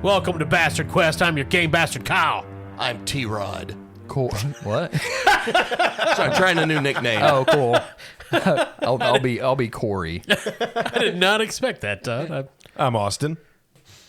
Welcome to Bastard Quest. I'm your game bastard Kyle. I'm T-Rod. Cool. What? So I'm trying a new nickname. Oh, cool. I'll be Corey. I did not expect that, Todd. I'm Austin.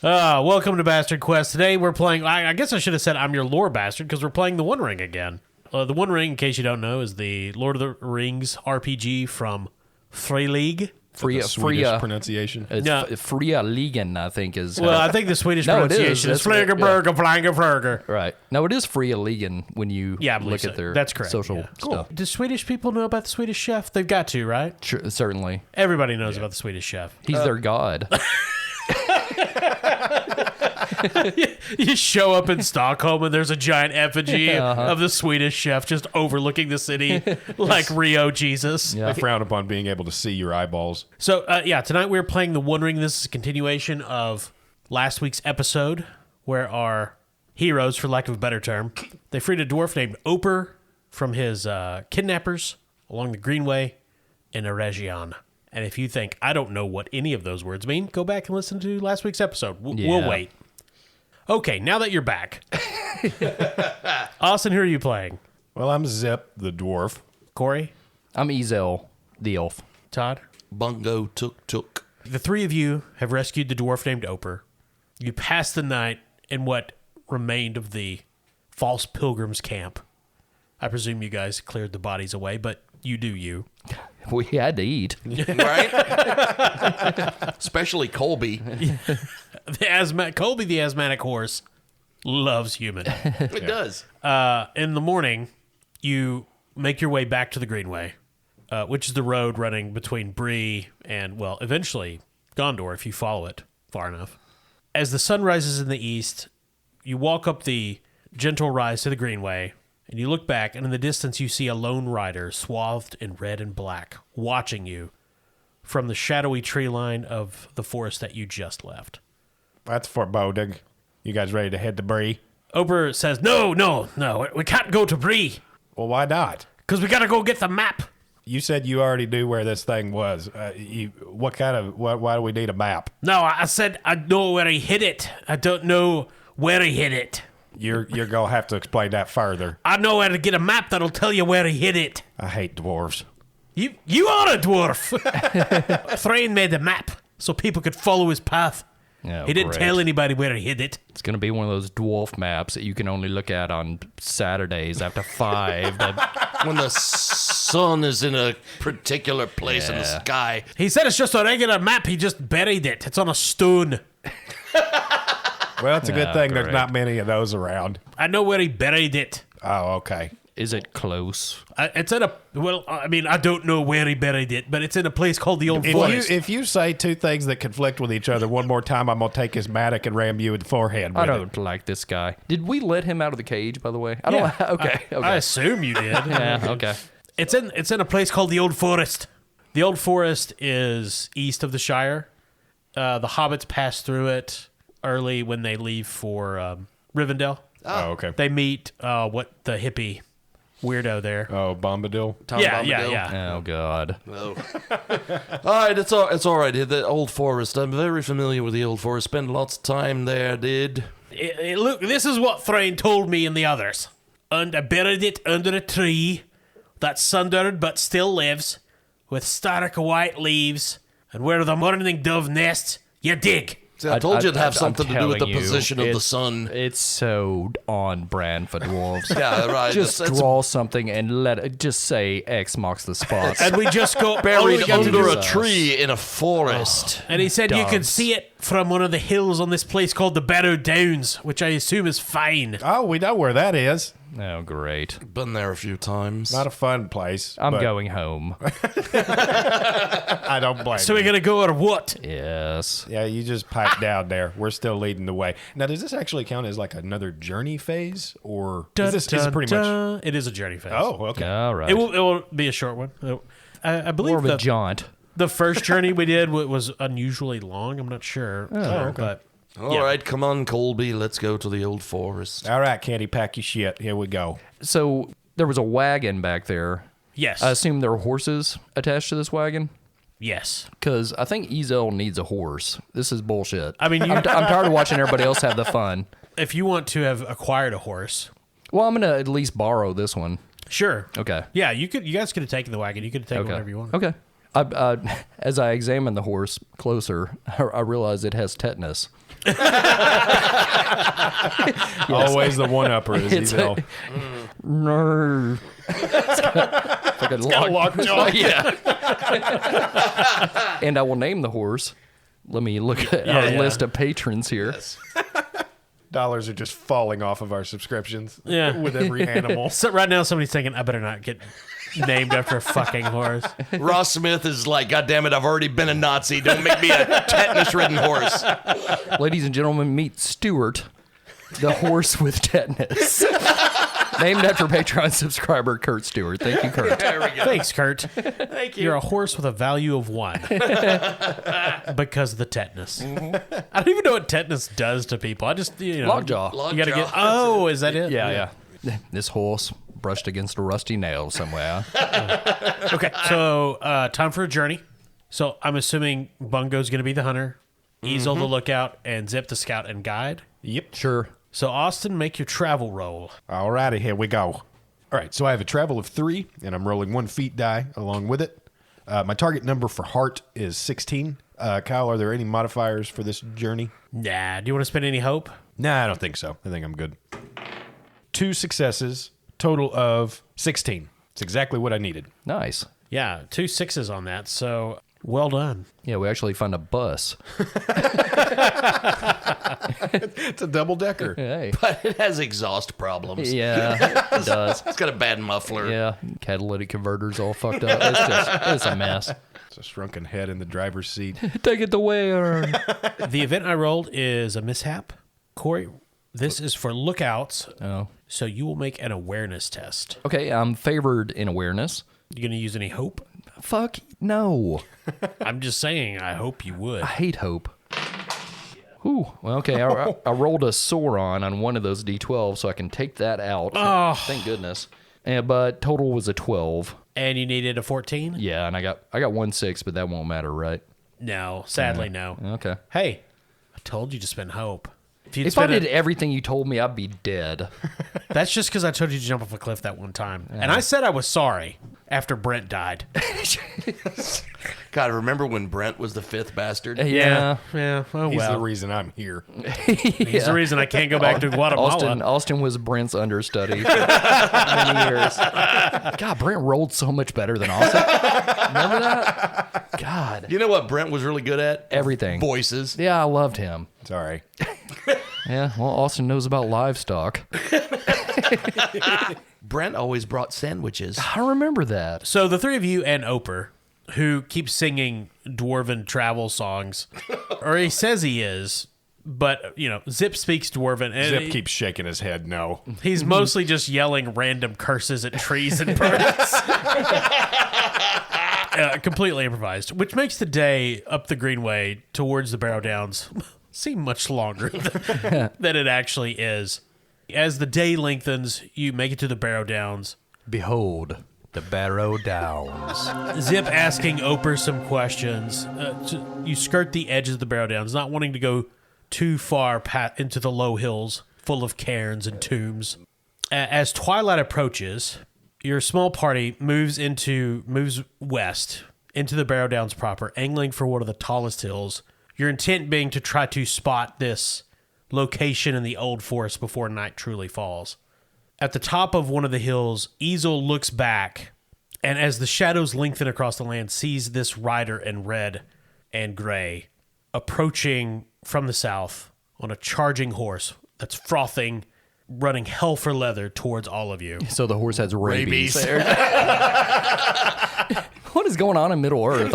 Welcome to Bastard Quest. Today we're playing, I guess I should have said I'm your lore bastard, because we're playing the One Ring again. The One Ring, in case you don't know, is the Lord of the Rings RPG from Freylig. Swedish pronunciation. It's No. Fria Ligan, I think is. Well, I think the Swedish No, it is. pronunciation is That's- Flagerburger, Flangerfurger. Right. No, it is Fria Ligan when you Yeah, I believe look so. at their That's correct, social yeah. stuff. Do Swedish people know about the Swedish chef? They've got to, right? Sure, certainly. Everybody knows about the Swedish chef. He's their god. You show up in Stockholm and there's a giant effigy of the Swedish chef just overlooking the city like Rio Jesus. Yeah. They frown upon being able to see your eyeballs. So, tonight we're playing The One Ring. This is a continuation of last week's episode where our heroes, for lack of a better term, they freed a dwarf named Oper from his kidnappers along the Greenway in a region. And if you think, I don't know what any of those words mean, go back and listen to last week's episode. We'll wait. Okay, now that you're back. Austin, who are you playing? Well, I'm Zip, the dwarf. Corey? I'm Ezel, the elf. Todd? Bungo Tuk. The three of you have rescued the dwarf named Oper. You passed the night in what remained of the false pilgrims camp. I presume you guys cleared the bodies away, but you do you. We had to eat. Right? Especially Colby. Colby the asthmatic horse loves human. It does. In the morning, you make your way back to the Greenway, which is the road running between Bree and, well, eventually Gondor, if you follow it far enough. As the sun rises in the east, you walk up the gentle rise to the Greenway, and you look back, and in the distance you see a lone rider swathed in red and black, watching you from the shadowy tree line of the forest that you just left. That's Fort Bodig. You guys ready to head to Bree? Ober says, No, we can't go to Bree, Well, why not? because we got to go get the map. You said you already knew where this thing was. Why do we need a map? No, I said I know where he hid it. I don't know where he hid it. You're gonna have to explain that further. I know how to get a map that'll tell you where he hid it. I hate dwarves. You are a dwarf. Thráin made the map so people could follow his path. Oh, He didn't great. tell anybody where he hid it. It's going to be one of those dwarf maps that you can only look at on Saturdays after 5. When the sun is in a particular place in the sky. He said it's just a regular map. He just buried it. It's on a stone. Well, it's a good thing there's great. not many of those around. I know where he buried it. Oh, okay. Is it close? It's in a, well, I mean, I don't know where he buried it, but it's in a place called the Old Forest. If you say two things that conflict with each other one more time, I'm gonna take his mattock and ram you in the forehead with I it. don't like this guy. Did we let him out of the cage, by the way? I don't. Okay. I assume you did. Yeah. Okay. It's in a place called the Old Forest. The Old Forest is east of the Shire. The hobbits pass through it early when they leave for Rivendell. Oh, okay. They meet the hippie weirdo there. Oh, Bombadil. Tom Yeah. Oh God. Oh. All right, it's all right. The Old Forest. I'm very familiar with the Old Forest. Spent lots of time there, Look, this is what Thráin told me and the others. And I buried it under a tree that's sundered but still lives, with stark white leaves, and where the morning dove nests, you dig. See, I told you it'd have I'm something to do with the telling you, position of the it's- sun. It's so on brand for dwarves. Yeah, right. Just It's draw something and let it just say X marks the spot. And we just go buried all we got to under do- a tree in a forest. And he said you can Dogs. see it from one of the hills on this place called the Barrow-downs, which I assume is fine. Oh, we know where that is. Oh, great. Been there a few times. Not a fun place. I'm but going home. I don't blame So you. we're going to go or what? Yes. Yeah, you just pipe down there. We're still leading the way. Now, does this actually count as like another journey phase, or is it pretty much? It is a journey phase. Oh, okay. All right. It will be a short one. I More believe of a that jaunt. the first journey we did was unusually long. I'm not sure. But All right, come on, Colby. Let's go to the Old Forest. All right, Candy, pack your shit. Here we go. So there was a wagon back there. yes. I assume there were horses attached to this wagon. Yes. Because I think Ezel needs a horse. This is bullshit. I mean, I'm tired of watching everybody else have the fun. if you want to have acquired a horse, Well, I'm going to at least borrow this one. sure. Okay. Yeah, you guys could have taken the wagon. You could have taken Okay. whatever you want. Okay. As I examine the horse closer, I realize it has tetanus. Always the one-upper is It's Ezel. No. It's got a lockjaw. Yeah. And I will name the horse. Let me look at our list of patrons here. Dollars are just falling off of our subscriptions Yeah. with every animal. So right now, somebody's thinking, I better not get named after a fucking horse. Ross Smith is like, God damn it, I've already been a Nazi. Don't make me a tetanus-ridden horse. Ladies and gentlemen, meet Stuart, the horse with tetanus. Named after Patreon subscriber Kurt Stewart. Thank you, Kurt. There we go. Thanks, Kurt. Thank you. You're a horse with a value of 1 because of the tetanus. I don't even know what tetanus does to people. I just, Lockjaw. You gotta Lockjaw. get. Oh, is that it? Yeah. This horse brushed against a rusty nail somewhere. Okay, so time for a journey. So I'm assuming Bungo's going to be the hunter, Ezel the lookout, and Zip the scout and guide. Yep. Sure. So Austin, make your travel roll. Alrighty, here we go. All right, so I have a travel of 3, and I'm rolling 1 feat die along with it. My target number for heart is 16. Kyle, are there any modifiers for this journey? Nah, do you want to spend any hope? Nah, I don't think so. I think I'm good. 2 successes, total of 16. It's exactly what I needed. Nice. Yeah, 2 6s on that. So well done. Yeah, we actually found a bus. It's a double-decker. Hey. But it has exhaust problems. Yeah, it does. It's got a bad muffler. Yeah, catalytic converters all fucked up. It's a mess. It's a shrunken head in the driver's seat. Take it to where? The event I rolled is a mishap. Corey, this is for lookouts, Oh. so you will make an awareness test. Okay, I'm favored in awareness. You going to use any hope? Fuck no. I'm just saying, I hope you would. I hate hope. Ooh, well, okay. I rolled a Sauron on one of those D12, so I can take that out. Oh. Thank goodness. But total was a 12. And you needed a 14? Yeah, and I got 1 6, but that won't matter, right? No, sadly, no. Okay. Hey, I told you to spend hope. You'd If I spend did it- everything you told me, I'd be dead. That's just because I told you to jump off a cliff that one time. And I said I was sorry after Brent died. God, remember when Brent was the 5th bastard? Yeah. Yeah. Oh, He's the well. reason I'm here. He's the reason I can't go back to Guatemala. Austin was Brent's understudy for many years. God, Brent rolled so much better than Austin. Remember that? God. You know what Brent was really good at? Everything. Voices. Yeah, I loved him. Sorry. Yeah, well, Austin knows about livestock. Brent always brought sandwiches. I remember that. So the three of you and Oper, who keeps singing dwarven travel songs, or he says he is, but, Zip speaks dwarven. And Zip keeps shaking his head no. He's mostly just yelling random curses at trees and birds. Completely improvised, which makes the day up the Greenway towards the Barrow-downs seem much longer than it actually is. As the day lengthens, you make it to the Barrow-downs. Behold, the Barrow-downs. Zip asking Oper some questions. You skirt the edges of the Barrow-downs, not wanting to go too far into the low hills full of cairns and tombs. As twilight approaches, your small party moves west into the Barrow-downs proper, angling for one of the tallest hills. Your intent being to try to spot this location in the old forest before night truly falls. At the top of one of the hills, Ezel looks back, and as the shadows lengthen across the land, sees this rider in red and gray approaching from the south on a charging horse that's frothing, running hell for leather towards all of you. So the horse has rabies. Rabies. What is going on in Middle Earth?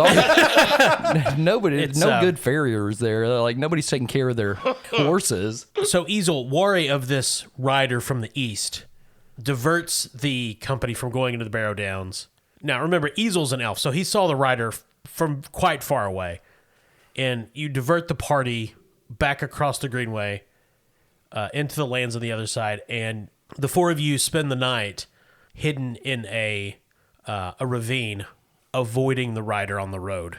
Nobody, It's, no good farriers there. Like, nobody's taking care of their horses. So Ezel, wary of this rider from the east, diverts the company from going into the Barrow-downs. Now, remember, Ezel's an elf, so he saw the rider from quite far away. And you divert the party back across the Greenway into the lands on the other side, and the four of you spend the night hidden in a ravine, avoiding the rider on the road.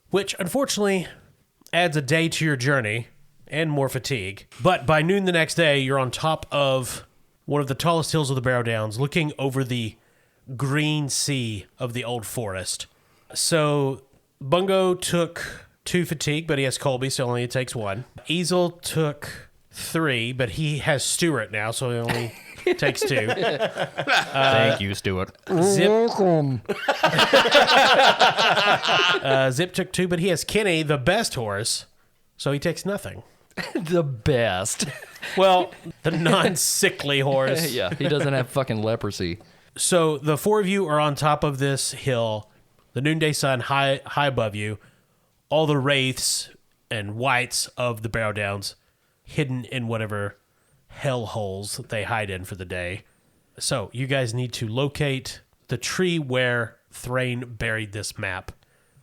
which unfortunately adds a day to your journey and more fatigue. But by noon the next day, you're on top of one of the tallest hills of the Barrow-downs, looking over the green sea of the old forest. So Bungo took 2 fatigue, but he has Colby, so only it takes 1. Easel took 3, but he has Stuart now, so he only takes 2. Thank you, Stuart. Zip took 2, but he has Kenny, the best horse, so he takes nothing. The best. Well, the non-sickly horse. Yeah, he doesn't have fucking leprosy. So the 4 of you are on top of this hill, the noonday sun high above you, all the wraiths and wights of the Barrow-downs hidden in whatever hell holes they hide in for the day. So you guys need to locate the tree where Thráin buried this map.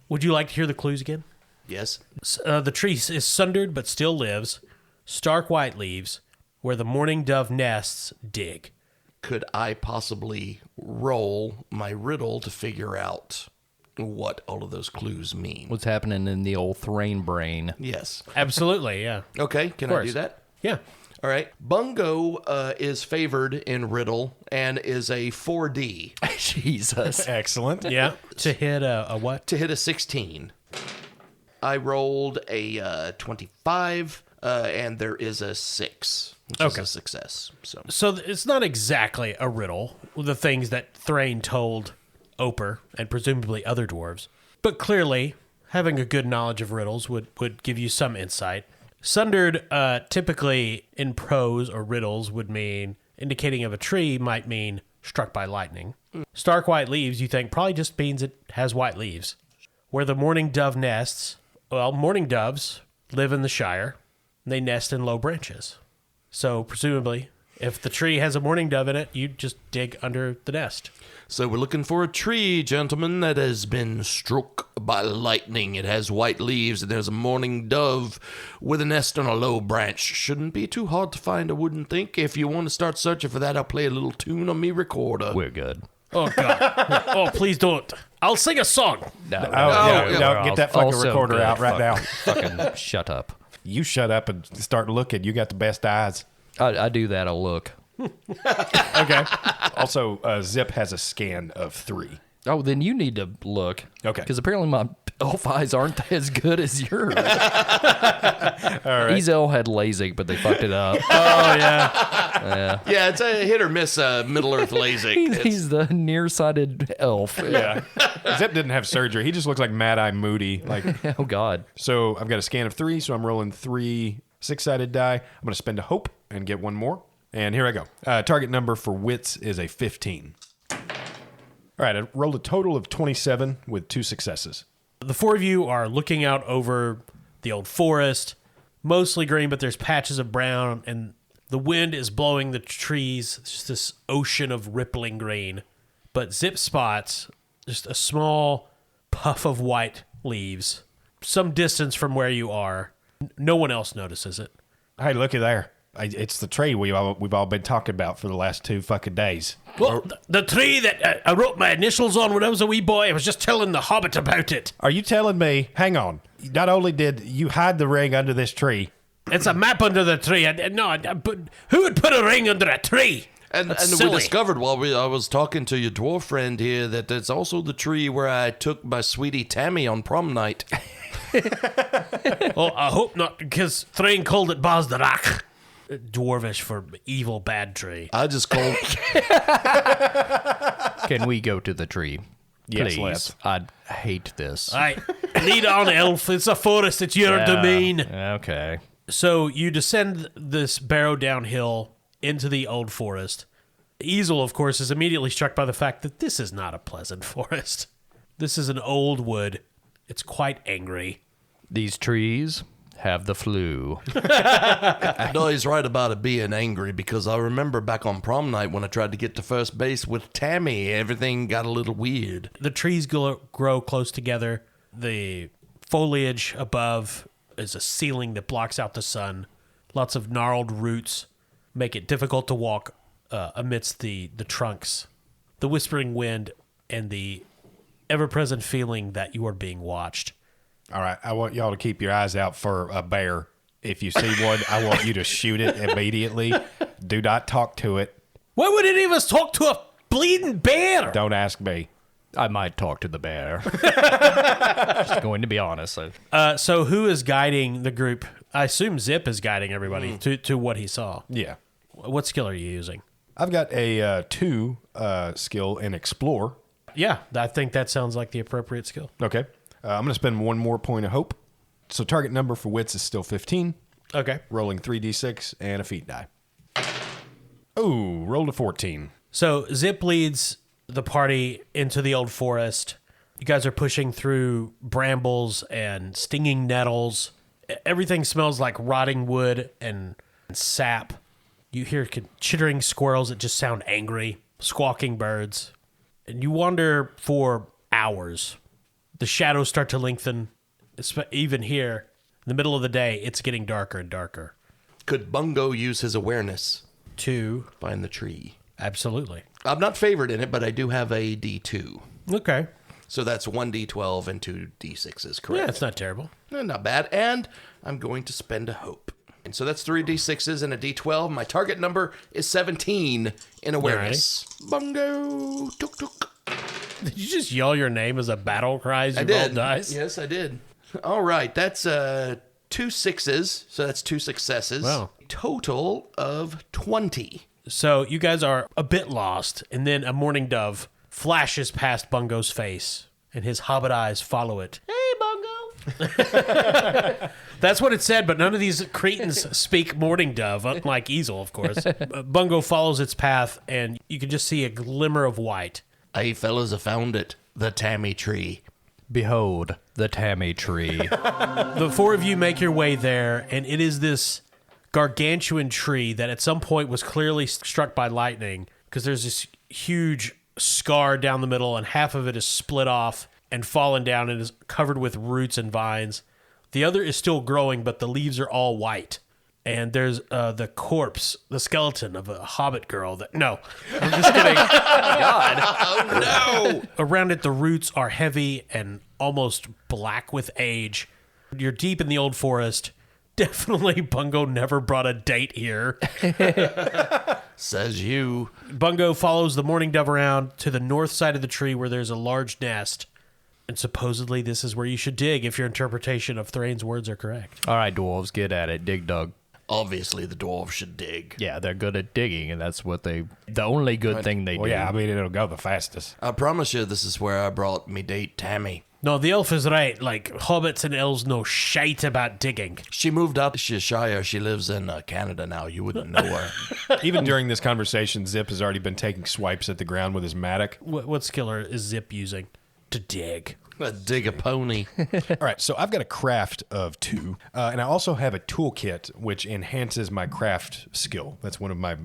Would you like to hear the clues again? Yes. The tree is sundered but still lives. Stark white leaves. Where the mourning dove nests, dig. Could I possibly roll my riddle to figure out what all of those clues mean? What's happening in the old Thráin brain? Yes. Absolutely, yeah. Okay, can I do that? Yeah. All right. Bungo is favored in riddle and is a 4D Jesus. Excellent. Yeah. To hit a what? to hit a 16. I rolled a 25, and there is a 6, which is a success. So it's not exactly a riddle, the things that Thráin told Oper and presumably other dwarves. But clearly, having a good knowledge of riddles would give you some insight. Sundered, typically in prose or riddles, would mean indicating of a tree might mean struck by lightning. Stark white leaves, you think, probably just means it has white leaves. Where the mourning dove nests, well, mourning doves live in the Shire. They nest in low branches. So presumably, if the tree has a mourning dove in it, you just dig under the nest. So we're looking for a tree, gentlemen, that has been struck by lightning. It has white leaves, and there's a mourning dove with a nest on a low branch. Shouldn't be too hard to find, I wouldn't think. If you want to start searching for that, I'll play a little tune on me recorder. We're good. Oh, God. Oh, please don't. I'll sing a song. No, Get that fucking also recorder good. out right now. Fucking shut up. You shut up and start looking. You got the best eyes. I do that. I'll look. Okay. Also, Zip has a scan of 3. Oh, then you need to look. Okay. Because apparently my elf eyes aren't as good as yours. All right. Ezel had LASIK, but they fucked it up. Oh, yeah. Yeah, it's a hit or miss Middle Earth LASIK. He's the nearsighted elf. Yeah. Zip didn't have surgery. He just looks like Mad Eye Moody. Like, Oh, God. so I've got a scan of 3, so I'm rolling 3 6-sided die. I'm going to spend a hope and get 1 more. And here I go. Target number for wits is a 15. All right, I rolled a total of 27 with 2 successes. The 4 of you are looking out over the old forest, mostly green, but there's patches of brown, and the wind is blowing the trees. It's just this ocean of rippling green. But Zip spots just a small puff of white leaves, some distance from where you are. No one else notices it. Hey, looky there. It's the tree we've all been talking about for the last 2 fucking days. Well, the tree that I wrote my initials on when I was a wee boy, I was just telling the Hobbit about it. Are you telling me, hang on, not only did you hide the ring under this tree, It's a map under the tree. But who would put a ring under a tree? And That's we silly. discovered while I was talking to your dwarf friend here that it's also the tree where I took my sweetie Tammy on prom night. Oh, I hope not, because Thráin called it Baz the Rock. Dwarvish for evil bad tree. I just called. Can we go to the tree? Yes, Please. let's. I hate this. All right, lead on, elf. It's a forest. It's your domain. Okay. So you descend this Barrow-down hill into the old forest. Easel, of course, is immediately struck by the fact that this is not a pleasant forest. This is an old wood. It's quite angry. These trees have the flu. No, he's right about it being angry because I remember back on prom night when I tried to get to first base with Tammy, everything got a little weird. The trees grow close together. The foliage above is a ceiling that blocks out the sun. Lots of gnarled roots make it difficult to walk amidst the trunks. The whispering wind and the ever-present feeling that you are being watched. All right, I want y'all to keep your eyes out for a bear. If you see one, I want you to shoot it immediately. Do not talk to it. Why would any of us talk to a bleeding bear? Don't ask me. I might talk to the bear. Just going to be honest. So who is guiding the group? I assume Zip is guiding everybody to what he saw. Yeah. What skill are you using? I've got a 2 skill in Explore. Yeah, I think that sounds like the appropriate skill. Okay. I'm going to spend 1 more point of hope. So target number for wits is still 15. Okay. Rolling 3d6 and a feat die. Ooh, rolled a 14. So Zip leads the party into the old forest. You guys are pushing through brambles and stinging nettles. Everything smells like rotting wood and sap. You hear chittering squirrels that just sound angry, squawking birds. And you wander for hours. The shadows start to lengthen. Even here, in the middle of the day, it's getting darker and darker. Could Bungo use his awareness? To Find the tree. absolutely. I'm not favored in it, but I do have a D2. Okay. So that's 1d12 and 2 d6s, correct? Yeah, it's not terrible. Not bad. And I'm going to spend a hope. And so that's 3 d6s and a d12. My target number is 17 in awareness. Bungo, tuk tuk. Did you just yell your name as a battle cry as you I rolled did. dice? Yes, I did. All right, that's 2 6s, so that's 2 successes. Wow. Total of 20. So you guys are a bit lost, and then a mourning dove flashes past Bungo's face, and his hobbit eyes follow it. Hey, Bungo! That's what it said, but none of these cretins speak mourning dove, unlike Easel, of course. Bungo follows its path, and you can just see a glimmer of white. Hey, fellas, I found it. The Tammy tree. Behold, the Tammy tree. The 4 of you make your way there, and it is this gargantuan tree that at some point was clearly struck by lightning, because there's this huge scar down the middle, and half of it is split off and fallen down and is covered with roots and vines. The other is still growing, but the leaves are all white. And there's the corpse, the skeleton of a hobbit girl that... No, I'm just kidding. God. Oh, no! Around it, the roots are heavy and almost black with age. You're deep in the old forest. Definitely Bungo never brought a date here. Says you. Bungo follows the mourning dove around to the north side of the tree where there's a large nest. And supposedly this is where you should dig if your interpretation of Thráin's words are correct. All right, dwarves, get at it. Dig, dug. Obviously, the dwarves should dig. Yeah, they're good at digging, and that's what the only good thing they do. Well, yeah, I mean, it'll go the fastest. I promise you, this is where I brought me date Tammy. No, the elf is right. Like, hobbits and elves know shite about digging. She moved out to Cheshire. She lives in Canada now. You wouldn't know her. Even during this conversation, Zip has already been taking swipes at the ground with his mattock. What skill is Zip using to dig? Dig a pony. All right, so I've got a craft of 2, and I also have a toolkit, which enhances my craft skill. That's one of my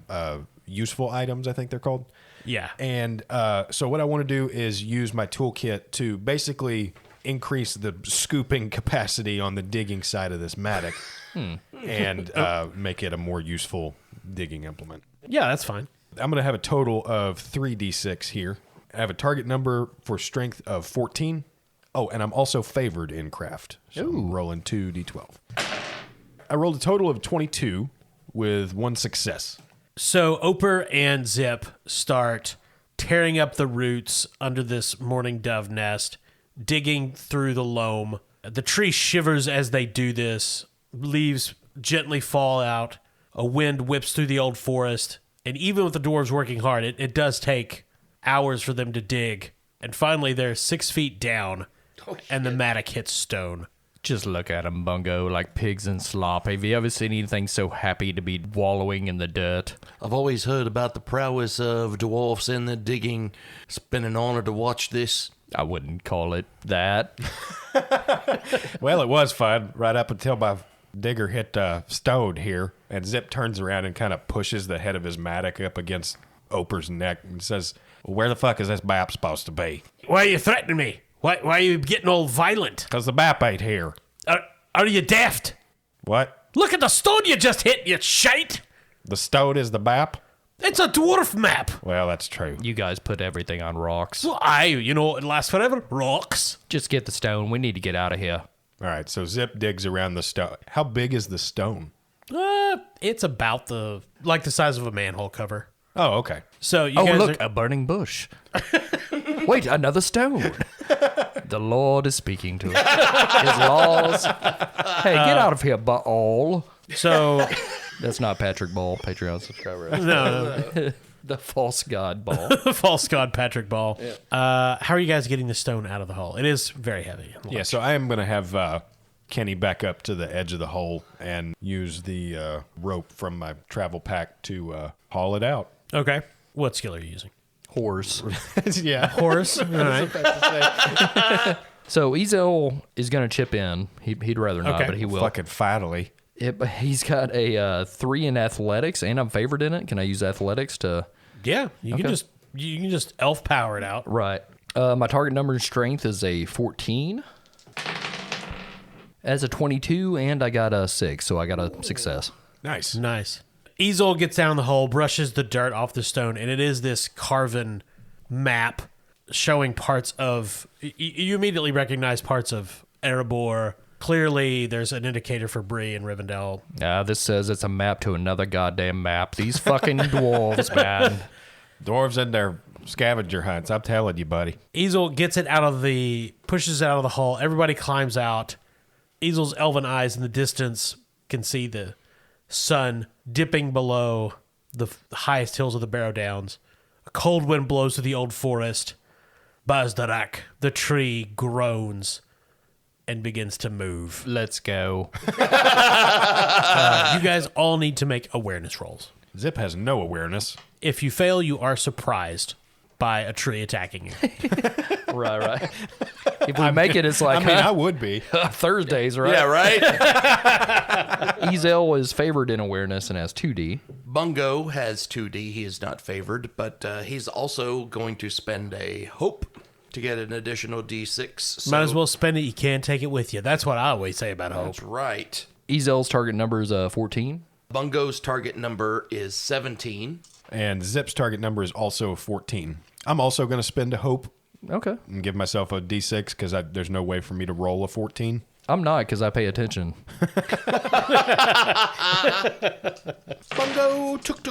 useful items, I think they're called. Yeah. And so what I want to do is use my toolkit to basically increase the scooping capacity on the digging side of this mattock and make it a more useful digging implement. Yeah, that's fine. I'm going to have a total of 3d6 here. I have a target number for strength of 14. Oh, and I'm also favored in craft. So I'm rolling 2d12. I rolled a total of 22 with 1 success. So Oper and Zip start tearing up the roots under this mourning dove nest, digging through the loam. The tree shivers as they do this. Leaves gently fall out. A wind whips through the old forest. And even with the dwarves working hard, it does take hours for them to dig. And finally, they're 6 feet down, and the mattock hits stone. Just look at them, Bungo, like pigs in slop. Have you ever seen anything so happy to be wallowing in the dirt? I've always heard about the prowess of dwarfs in the digging. It's been an honor to watch this. I wouldn't call it that. Well, it was fun right up until my digger hit stone here, and Zip turns around and kind of pushes the head of his mattock up against Oper's neck and says, well, where the fuck is this bap supposed to be? Why are you threatening me? Why are you getting all violent? Because the bap ain't here. Are you daft? What? Look at the stone you just hit, you shite! The stone is the bap? It's a dwarf map. Well, that's true. You guys put everything on rocks. Well, it lasts forever. Rocks. Just get the stone. We need to get out of here. All right, so Zip digs around the stone. How big is the stone? It's about the size of a manhole cover. Oh, okay. So you Oh, guys look, are, a burning bush. Wait, another stone. The Lord is speaking to us. His laws. Hey, get out of here, Baal. so That's not Patrick Ball, Patreon subscriber. no, The false god Ball. false god Patrick Ball. How are you guys getting the stone out of the hole? It is very heavy. Yeah, so I am going to have Kenny back up to the edge of the hole and use the rope from my travel pack to haul it out. Okay. What skill are you using? Horse. Yeah. Horse. All right. So Ezel is going to chip in. He'd rather not, Okay. but he will. Fucking finally. He's got a 3 in athletics, and I'm favored in it. Can I use athletics to... Yeah, you can just elf power it out. Right. My target number in strength is a 14. As a 22, and I got a 6, so I got a success. Nice. Nice. Ezel gets down the hole, brushes the dirt off the stone, and it is this carven map showing parts of... You immediately recognize parts of Erebor. Clearly, there's an indicator for Bree and Rivendell. This says it's a map to another goddamn map. These fucking dwarves, man. Dwarves and their scavenger hunts. I'm telling you, buddy. Ezel gets it pushes it out of the hole. Everybody climbs out. Ezel's elven eyes in the distance can see the sun dipping below the highest hills of the Barrow-downs. A cold wind blows through the old forest. Bazdarak, the tree, groans and begins to move. Let's go. You guys all need to make awareness rolls. Zip has no awareness. If you fail, you are surprised by a tree attacking you. Right. If we make it, it's like I would be. Thursdays, right? Yeah, right? Ezel is favored in awareness and has 2D. Bungo has 2D. He is not favored, but he's also going to spend a hope to get an additional D6. So Might as well spend it. You can't take it with you. That's what I always say about hope. That's right. Ezel's target number is 14. Bungo's target number is 17. And Zip's target number is also 14. I'm also going to spend a hope Okay. and give myself a D6 because there's no way for me to roll a 14. I'm not because I pay attention. Bungo tuk.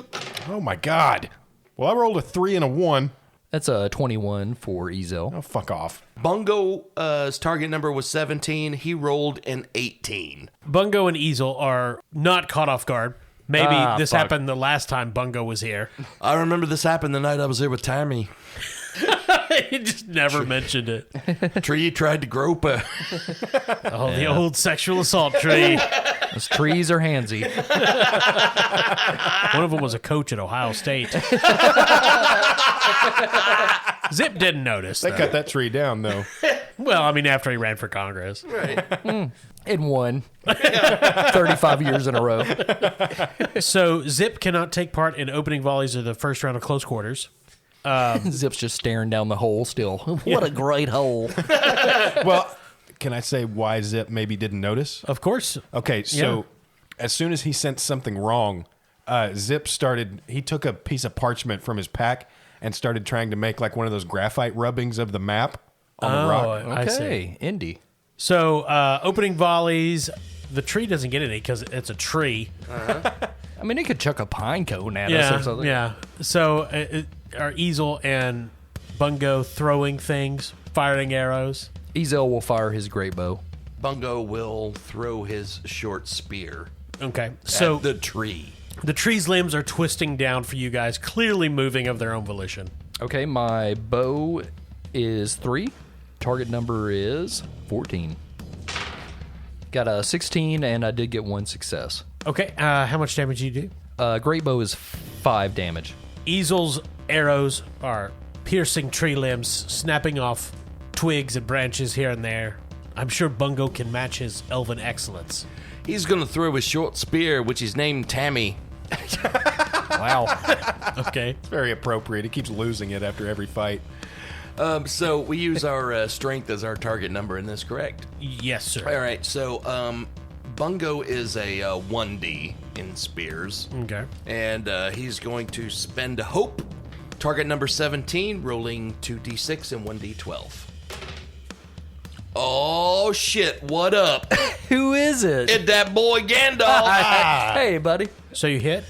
Oh, my God. Well, I rolled a 3 and a 1. That's a 21 for Ezel. Oh, fuck off. Bungo's target number was 17. He rolled an 18. Bungo and Ezel are not caught off guard. Maybe this fuck. happened the last time Bungo was here. I remember this happened the night I was here with Tammy. He just never mentioned it. Tree tried to grope her. Oh, the old sexual assault tree. Those trees are handsy. One of them was a coach at Ohio State. Zip didn't notice. They though. cut that tree down, though. Well, I mean, after he ran for Congress. It won. 35 years in a row. So Zip cannot take part in opening volleys of the first round of close quarters. Zip's just staring down the hole still. What a great hole. Well, can I say why Zip maybe didn't notice? Of course. Okay, so as soon as he sensed something wrong, Zip he took a piece of parchment from his pack and started trying to make like one of those graphite rubbings of the map on the rock. I see. Okay, Indy. So opening volleys, the tree doesn't get any because it's a tree. I mean, he could chuck a pine cone at us or something. Yeah. So are Ezel and Bungo throwing things, firing arrows? Ezel will fire his great bow. Bungo will throw his short spear Okay. So at the tree. the tree's limbs are twisting down for you guys, clearly moving of their own volition. Okay, my bow is 3. Target number is 14. Got a 16, and I did get 1 success. Okay. How much damage do you do? Great bow is 5 damage. Ezel's arrows are piercing tree limbs, snapping off twigs and branches here and there. I'm sure Bungo can match his elven excellence. He's going to throw his short spear, which is named Tammy. Wow. Okay. Very appropriate. He keeps losing it after every fight. So we use our strength as our target number in this, correct? Yes, sir. All right, so Bungo is a 1D in spears. Okay. And he's going to spend a hope. Target number 17, rolling 2d6 and 1d12. Oh, shit. What up? Who is it? It's that boy Gandalf. Hey, buddy. So you hit.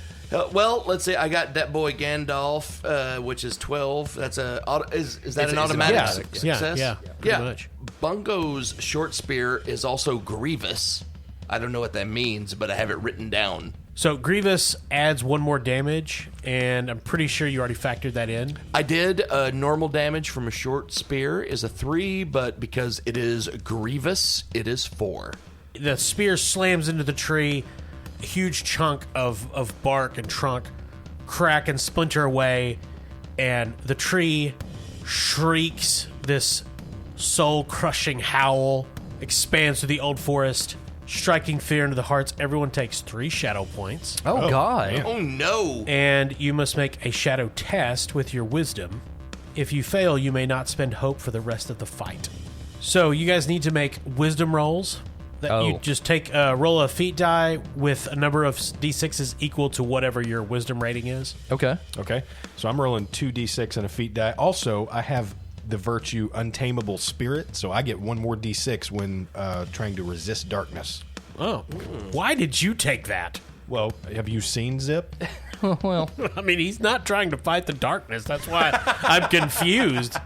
Well, let's see. I got that boy Gandalf, which is 12. That's is that an automatic Yeah. success? Yeah, pretty much. Bungo's short spear is also Grievous. I don't know what that means, but I have it written down. So Grievous adds 1 more damage, and I'm pretty sure you already factored that in. I did. Normal damage from a short spear is a 3, but because it is Grievous, it is 4. The spear slams into the tree. A huge chunk of bark and trunk crack and splinter away, and the tree shrieks this soul-crushing howl, expands through the old forest, striking fear into the hearts. Everyone takes 3 shadow points. Oh, God. man. Oh, no. And you must make a shadow test with your wisdom. If you fail, you may not spend hope for the rest of the fight. So you guys need to make wisdom rolls. That You just take roll a feat die with a number of d6s equal to whatever your wisdom rating is. Okay. Okay. So I'm rolling 2d6 and a feat die. Also, I have the virtue Untamable Spirit, so I get 1 more d6 when trying to resist darkness. Oh, why did you take that? Well, have you seen Zip? Well, I mean, he's not trying to fight the darkness. That's why I'm confused.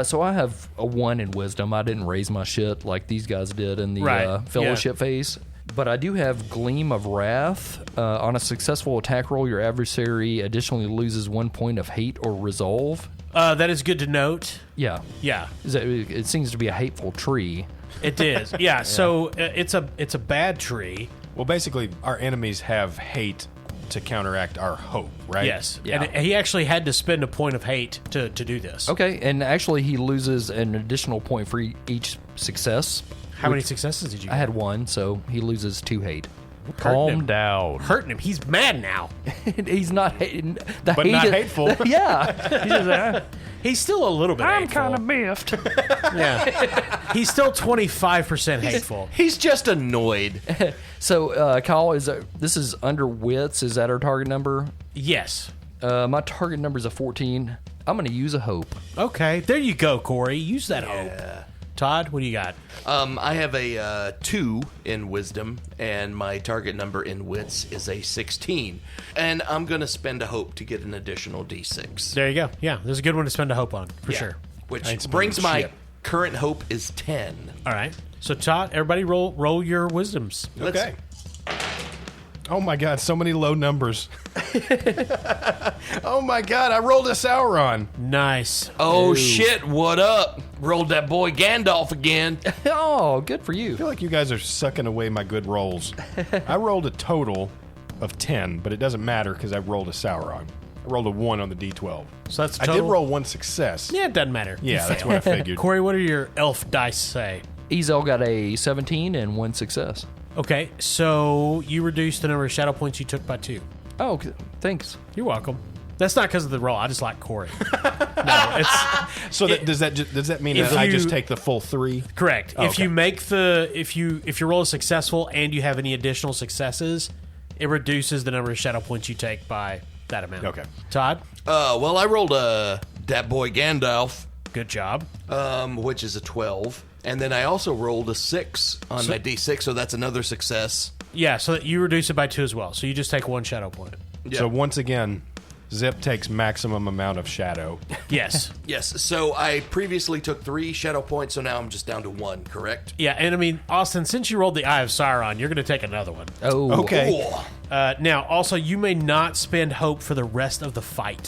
so I have a 1 in wisdom. I didn't raise my shit like these guys did in the Right, fellowship phase. But I do have Gleam of Wrath. On a successful attack roll, your adversary additionally loses 1 point of hate or resolve. That is good to note. Yeah. Yeah, It seems to be a hateful tree. it is. Yeah, so it's a bad tree. Well, basically, our enemies have hate to counteract our hope, right? Yes. Yeah. And he actually had to spend a point of hate to do this. Okay, and actually he loses an additional point for each success. How many successes did you get? I had 1, so he loses 2 hate. Calm down. Hurting him. He's mad now. He's not hating. The But hate not is- hateful. Yeah. He's just, He's still a little bit hateful. miffed. Yeah. He's still 25% hateful. He's just annoyed. So, Kyle, this is under wits. Is that our target number? Yes. My target number is a 14. I'm going to use a hope. Okay. There you go, Corey. Use that hope. Todd, what do you got? I have a 2 in wisdom, and my target number in wits is a 16. And I'm going to spend a hope to get an additional d6. There you go. Yeah, there's a good one to spend a hope on, for Yeah. sure. Which ain't brings spending my shit. current hope is 10. All right. So, Todd, everybody roll your wisdoms. Okay. Oh my God, so many low numbers. Oh my God, I rolled a Sauron. Nice. Oh, shit, what up? Rolled that boy Gandalf again. Oh, good for you. I feel like you guys are sucking away my good rolls. I rolled a total of 10, but it doesn't matter because I rolled a Sauron. I rolled a 1 on the D12. So that's I total. did roll 1 success. Yeah, it doesn't matter. Yeah, that's what I figured. Corey, what do your elf dice say? Ezel got a 17 and 1 success. Okay, so you reduced the number of shadow points you took by 2. Oh, thanks. You're welcome. That's not because of the roll. I just like Corey. No, it's So does that mean If that I you- just take the full 3? correct. Oh, If okay. you make if your roll is successful and you have any additional successes, it reduces the number of shadow points you take by that amount. Okay. Todd, Well, I rolled that boy Gandalf, good job. which is a 12. And then I also rolled a 6 on my d6, so that's another success. Yeah, so you reduce it by 2 as well. So you just take 1 shadow point. So once again, Zip takes maximum amount of shadow. Yes. Yes, so I previously took 3 shadow points, so now I'm just down to 1, correct? Yeah, and I mean, Austin, since you rolled the Eye of Sauron, you're going to take another one. Oh, Okay. Cool. Now, also, you may not spend hope for the rest of the fight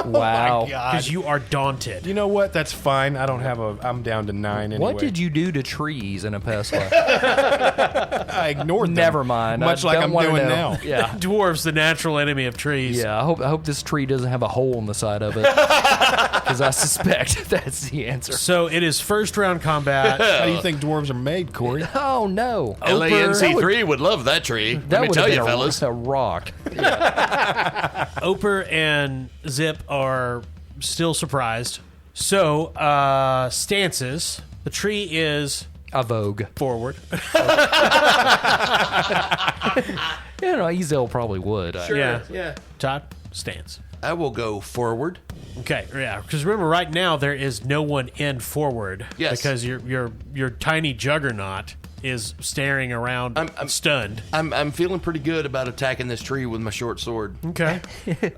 wow. because you are daunted. You know what? That's fine. I'm down to 9 anyway. What did you do to trees in a past life? I ignored them. Never mind. Much I like don't I'm wanna doing know. now. Yeah. Dwarves, the natural enemy of trees. Yeah, I hope this tree doesn't have a hole in the side of it. Because I suspect that's the answer. So it is first round combat. How do you think dwarves are made, Corey? Oh, no. LANC3 would love that tree. That Let me would tell have you, been fellas. a rock. Oper and Zip are still surprised. So, stances. The tree is A vogue. forward. You know, Ezel probably would. Yeah. Yeah. Todd? stance. I will go forward. Okay, yeah, because remember, right now there is no one in forward. Yes. Because your tiny juggernaut is staring around, stunned. I'm feeling pretty good about attacking this tree with my short sword. Okay.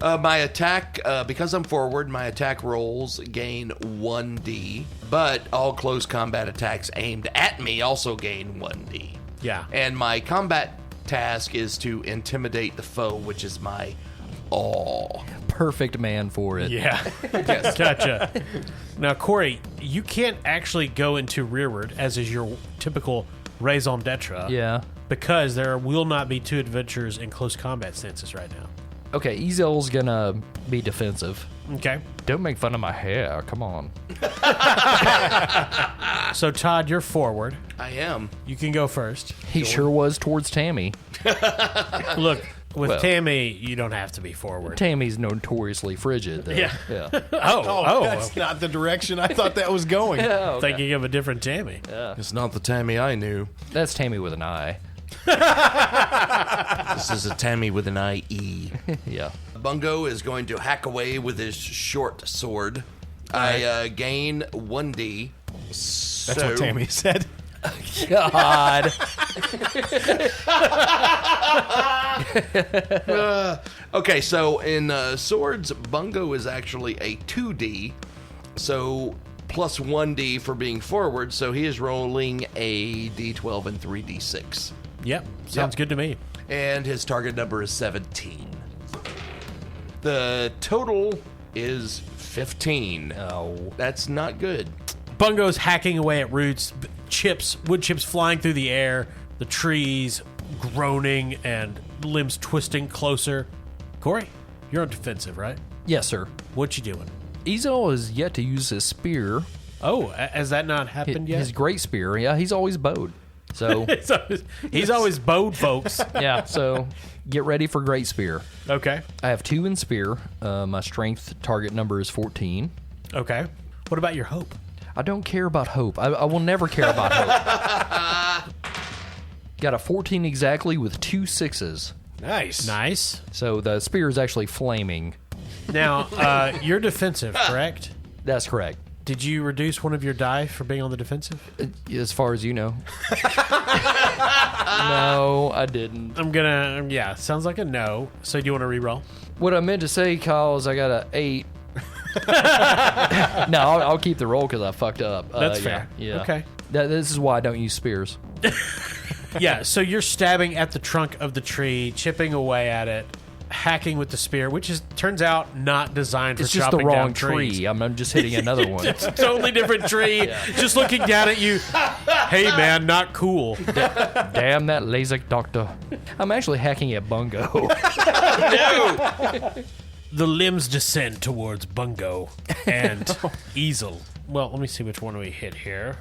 My attack, because I'm forward, my attack rolls gain 1d, but all close combat attacks aimed at me also gain 1d. Yeah. And my combat task is to intimidate the foe, which is my awe. Perfect man for it. Yeah. Yes. Gotcha. Now, Corey, you can't actually go into rearward, as is your typical raison d'etre. Yeah. Because there will not be two adventurers in close combat stances right now. Okay, Ezel's gonna be defensive. Okay. Don't make fun of my hair. Come on. So, Todd, you're forward. I am. You can go first. He sure was towards Tammy. Look, with Well. Tammy, you don't have to be forward. Tammy's notoriously frigid, though. Yeah. Yeah. Oh, That's not the direction I thought that was going. Oh, okay. thinking of a different Tammy. It's not the Tammy I knew. That's Tammy with an I. This is a Tammy with an IE. Yeah. Bungo is going to hack away with his short sword. I gain 1d. That's what Tammy said. God. Okay, so in swords, Bungo is actually a 2d, so plus 1d for being forward, so he is rolling a d12 and 3d6. Yep. Sounds good to me. And his target number is 17. The total is 15. Oh. That's not good. Bungo's hacking away at roots, wood chips flying through the air, the trees groaning and limbs twisting closer. Corey, you're on defensive, right? Yes, sir. What you doing? Ezel has yet to use his spear. Oh, has that not happened yet? His great spear. Yeah, he's always bowed. So, He's always bowed, folks. yeah, so get ready for great spear. Okay. I have 2 in spear. My strength target number is 14. Okay. What about your hope? I don't care about hope. I will never care about hope. Got a 14 exactly with 2 6s. Nice. Nice. So the spear is actually flaming. Now, you're defensive, correct? That's correct. Did you reduce one of your die for being on the defensive? As far as you know. No, I didn't. Sounds like a no. So do you want to reroll? What I meant to say, Kyle, is I got a 8. No, I'll keep the roll because I fucked up. That's fair. Yeah. Okay. This is why I don't use spears. Yeah, so you're stabbing at the trunk of the tree, chipping away at it, hacking with the spear, which turns out not designed for It's just chopping the wrong down trees. tree. I'm just hitting another one. It's a totally different tree, just looking down at you. Hey, man, not cool. Damn that LASIK doctor. I'm actually hacking at Bungo. The limbs descend towards Bungo and Ezel. Well, let me see which one we hit here.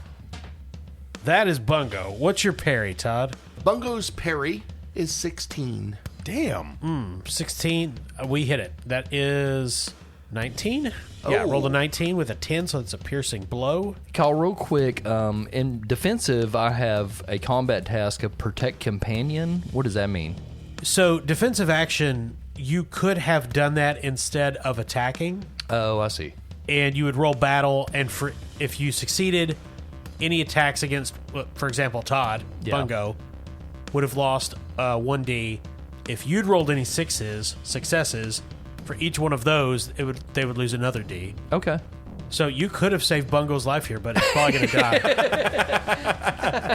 That is Bungo. What's your parry, Todd? Bungo's parry is 16. Damn. 16. We hit it. That is 19. Yeah, rolled a 19 with a 10, so it's a piercing blow. Kyle, real quick, in defensive, I have a combat task of protect companion. What does that mean? So, defensive action, you could have done that instead of attacking, Oh, I see. and you would roll battle, and if you succeeded, any attacks against, for example, Todd, Yeah. Bungo, would have lost 1d. If you'd rolled any successes, for each one of those, they would lose another d. Okay. So you could have saved Bungo's life here, but it's probably going to die.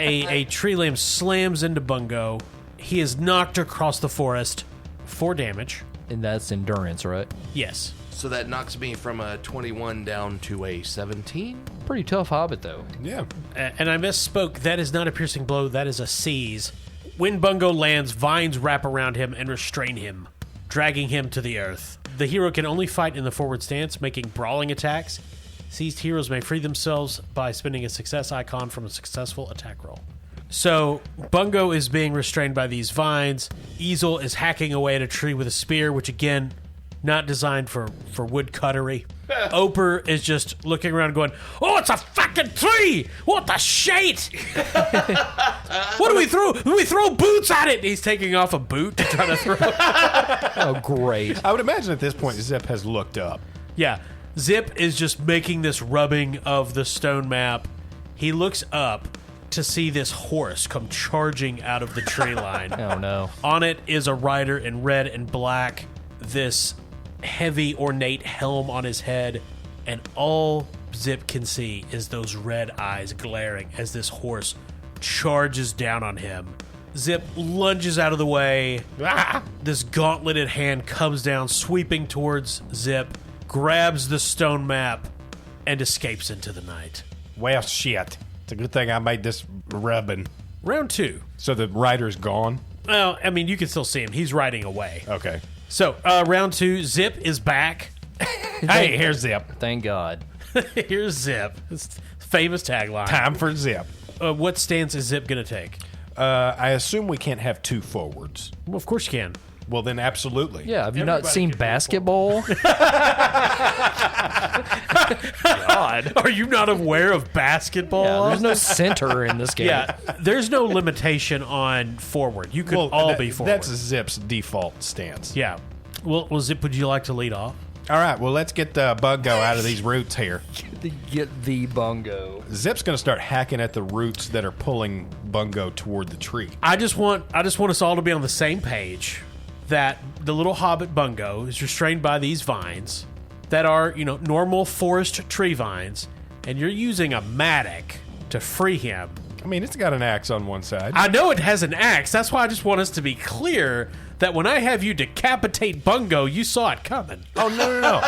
A tree limb slams into Bungo. He is knocked across the forest for damage. And that's endurance, right? Yes. So that knocks me from a 21 down to a 17. Pretty tough hobbit, though. Yeah. And I misspoke. That is not a piercing blow. That is a seize. When Bungo lands, vines wrap around him and restrain him, dragging him to the earth. The hero can only fight in the forward stance, making brawling attacks. Seized heroes may free themselves by spending a success icon from a successful attack roll. So, Bungo is being restrained by these vines. Ezel is hacking away at a tree with a spear, which again, not designed for wood cuttery. Oper is just looking around going, oh, it's a fucking tree! What the shit? What do we throw? We throw boots at it! He's taking off a boot to try to throw. Oh, great. I would imagine at this point Zip has looked up. Yeah. Zip is just making this rubbing of the stone map. He looks up to see this horse come charging out of the tree line. Oh, no. On it is a rider in red and black, this heavy, ornate helm on his head, and all Zip can see is those red eyes glaring as this horse charges down on him. Zip lunges out of the way. This gauntleted hand comes down, sweeping towards Zip, grabs the stone map, and escapes into the night. Well, shit. It's a good thing I made this rubbing. Round 2. So the rider's gone? Well, I mean, you can still see him. He's riding away. Okay. So, round 2, Zip is back. Hey, here's Zip. Thank God. Here's Zip. It's famous tagline. Time for Zip. What stance is Zip going to take? I assume we can't have two forwards. Well, of course you can. Well, then absolutely. Yeah, have you not Everybody seen can basketball? God. Are you not aware of basketball? Yeah, there's no center in this game. Yeah, there's no limitation on forward. You could be forward. That's Zip's default stance. Yeah. Well, Zip, would you like to lead off? All right, well, let's get the Bungo out of these roots here. Get the bungo. Zip's going to start hacking at the roots that are pulling Bungo toward the tree. I just want us all to be on the same page that the little hobbit Bungo is restrained by these vines that are, normal forest tree vines, and you're using a mattock to free him. I mean, it's got an axe on one side. I know it has an axe. That's why I just want us to be clear that when I have you decapitate Bungo, you saw it coming. Oh, no.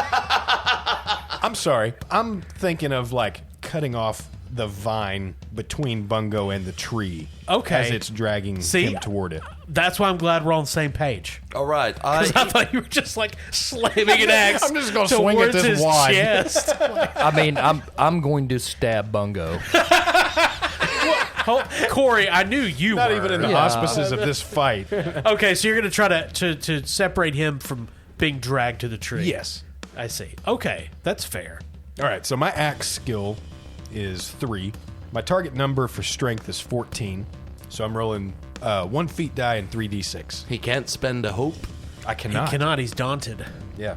I'm sorry. I'm thinking of, cutting off the vine between Bungo and the tree. Okay. As it's dragging him toward it. That's why I'm glad we're on the same page. All right. I thought you were just slamming an axe. I'm just gonna swing at towards this his wad. chest. I mean, I'm going to stab bungo. Corey, I knew you Not were. even in the auspices of this fight. Okay, so you're going to try to separate him from being dragged to the tree. Yes. I see. Okay, that's fair. All right, so my axe skill is 3. My target number for strength is 14. So I'm rolling 1 feet die and 3d6. He can't spend a hope. I cannot. He cannot. He's daunted. Yeah.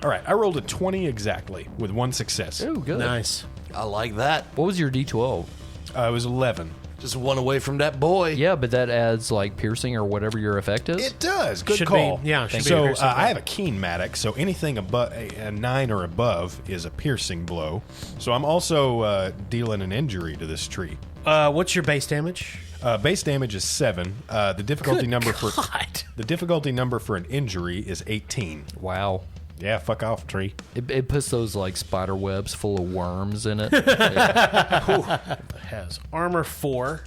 All right, I rolled a 20 exactly with 1 success. Ooh, good. Nice. I like that. What was your D12? It was 11. Just one away from that boy. Yeah, but that adds piercing or whatever your effect is. It does. Good Should call. be- yeah, should be a So piercing I have a keen mattock, so anything above a 9 or above is a piercing blow. So I'm also dealing an injury to this tree. What's your base damage? Base damage is 7. The difficulty number for God. the difficulty number for an injury is 18. Wow. Yeah, fuck off, tree. It puts those spider webs full of worms in it. Has armor 4,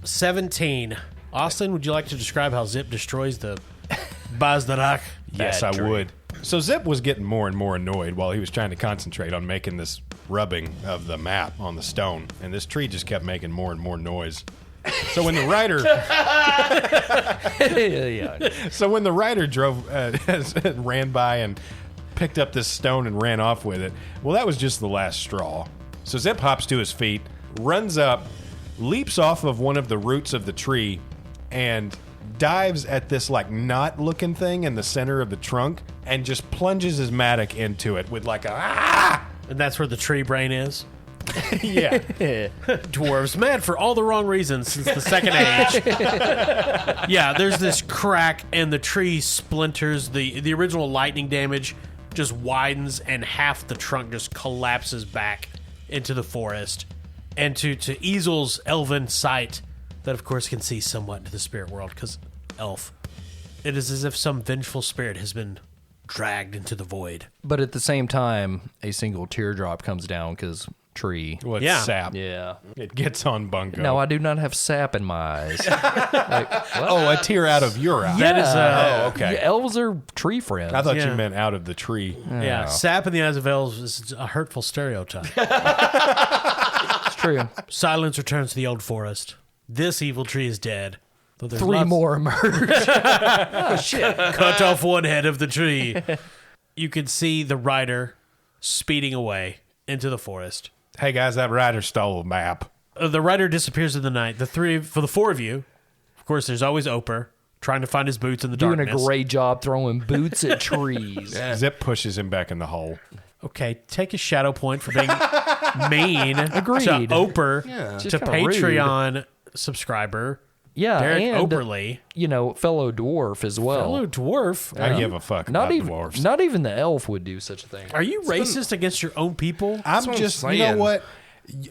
17. Austin, would you like to describe how Zip destroys the Bazdarak? Yes, I would. So Zip was getting more and more annoyed while he was trying to concentrate on making this rubbing of the map on the stone, and this tree just kept making more and more noise. So when the rider, drove, ran by and picked up this stone and ran off with it, well, that was just the last straw. So Zip hops to his feet, runs up, leaps off of one of the roots of the tree, and dives at this knot-looking thing in the center of the trunk, and just plunges his mattock into it with And that's where the tree brain is? yeah. Dwarves mad for all the wrong reasons since the Second Age. Yeah, there's this crack and the tree splinters. The original lightning damage just widens and half the trunk just collapses back into the forest. And to Easel's elven sight, that of course can see somewhat into the spirit world because elf, it is as if some vengeful spirit has been dragged into the void. But at the same time, a single teardrop comes down because tree. Well, it's Yeah. sap. Yeah. It gets on Bungo. No, I do not have sap in my eyes. Oh, a tear out of your eye. That is Oh, okay. Yeah, elves are tree friends. I thought Yeah. you meant out of the tree. Yeah, sap in the eyes of elves is a hurtful stereotype. It's true. Silence returns to the old forest. This evil tree is dead. Though there's 3 lots- more emerge. Cut off one head of the tree. you can see the rider speeding away into the forest. Hey guys, that rider stole a map. The rider disappears in the night. For the four of you, of course, there's always Oper trying to find his boots in the Doing darkness. a great job throwing boots at trees. Zip pushes him back in the hole. Okay, take a shadow point for being mean Agreed. to Oper, Just to kinda rude. Patreon subscriber, Yeah, Derek and Operly. fellow dwarf as well. Fellow dwarf. I give a fuck Not about even dwarves. not even the elf would do such a thing. Are you racist against your own people? I'm what I'm just, you know saying. what?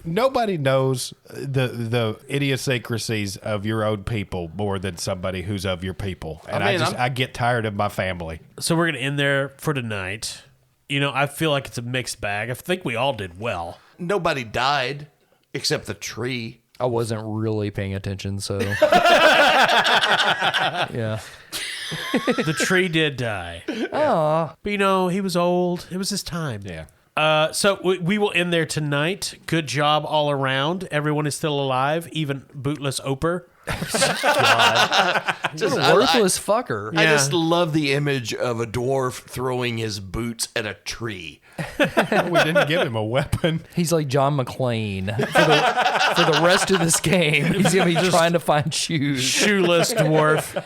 Nobody knows the idiosyncrasies of your own people more than somebody who's of your people. And I mean, I get tired of my family. So we're going to end there for tonight. I feel like it's a mixed bag. I think we all did well. Nobody died except the tree. I wasn't really paying attention, so yeah. The tree did die. Aw. But, he was old. It was his time. Yeah. So we will end there tonight. Good job all around. Everyone is still alive, even bootless Oper. What a worthless fucker. I Yeah. just love the image of a dwarf throwing his boots at a tree. We didn't give him a weapon. He's like John McClane for the rest of this game. He's gonna be trying to find shoes. Shoeless dwarf.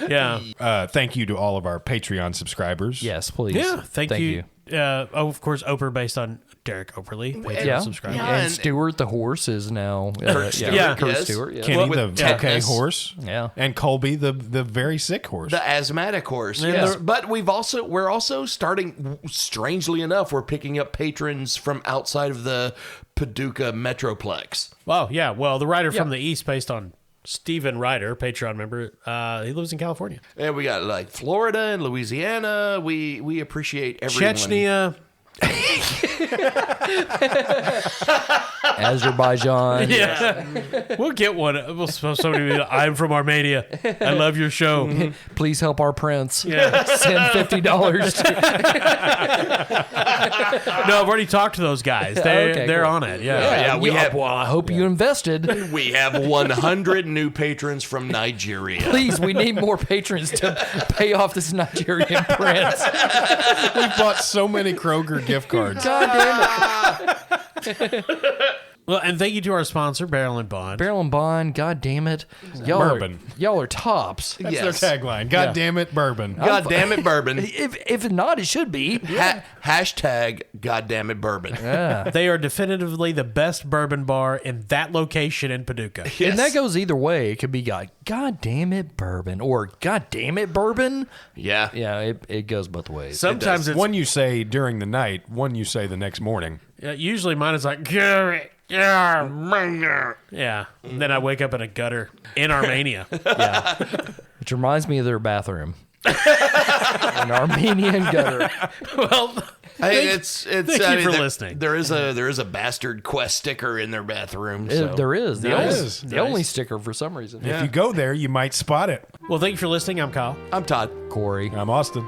Yeah. Thank you to all of our Patreon subscribers. Yes, please. Yeah. Thank you. Of course, Oper based on Derek Operly. Patreon Yeah. subscriber. And and- Stuart the horse is now Kurt Stewart, Yeah. Kurt yes. Stewart. Yeah. Kenny, With the okay tetanus. horse. Yeah. And Colby, the very sick horse. The asthmatic horse. And Yes. the- But we're also starting, strangely enough, we're picking up patrons from outside of the Paducah Metroplex. Wow. Yeah. Well, the writer from the East, based on Steven Ryder, Patreon member, he lives in California. And we got like Florida and Louisiana. We appreciate everyone. Chechnya. Azerbaijan. Yeah. We'll get one. We'll somebody be like, I'm from Armenia. I love your show. Please help our prince. Yeah. Send $50 to No, I've already talked to those guys. They're cool. on it. Yeah. Yeah, we have Well, I hope you invested. we have 100 new patrons from Nigeria. Please, we need more patrons to pay off this Nigerian prince. We bought so many Kroger gift cards. God damn it. Well, and thank you to our sponsor, Barrel and Bond. Barrel and Bond, god damn it. Bourbon. Y'all are tops. That's Yes. their tagline. God damn it, bourbon. God damn it, bourbon. If not, it should be. Hashtag God damn it, bourbon. They are definitively the best bourbon bar in that location in Paducah. And that goes either way. It could be God damn it, bourbon, or God damn it, bourbon. Yeah. Yeah, it goes both ways. Sometimes it's One you say during the night, one you say the next morning. usually mine is like yeah. And then I wake up in a gutter in Armenia. Which reminds me of their bathroom. An Armenian gutter. Well, It's thank you for listening. There is a Bastard Quest sticker in their bathroom. So. There is. The, Nice. only, the only sticker for some reason. If you go there, you might spot it. Well, thank you for listening. I'm Kyle. I'm Todd. Corey. I'm Austin.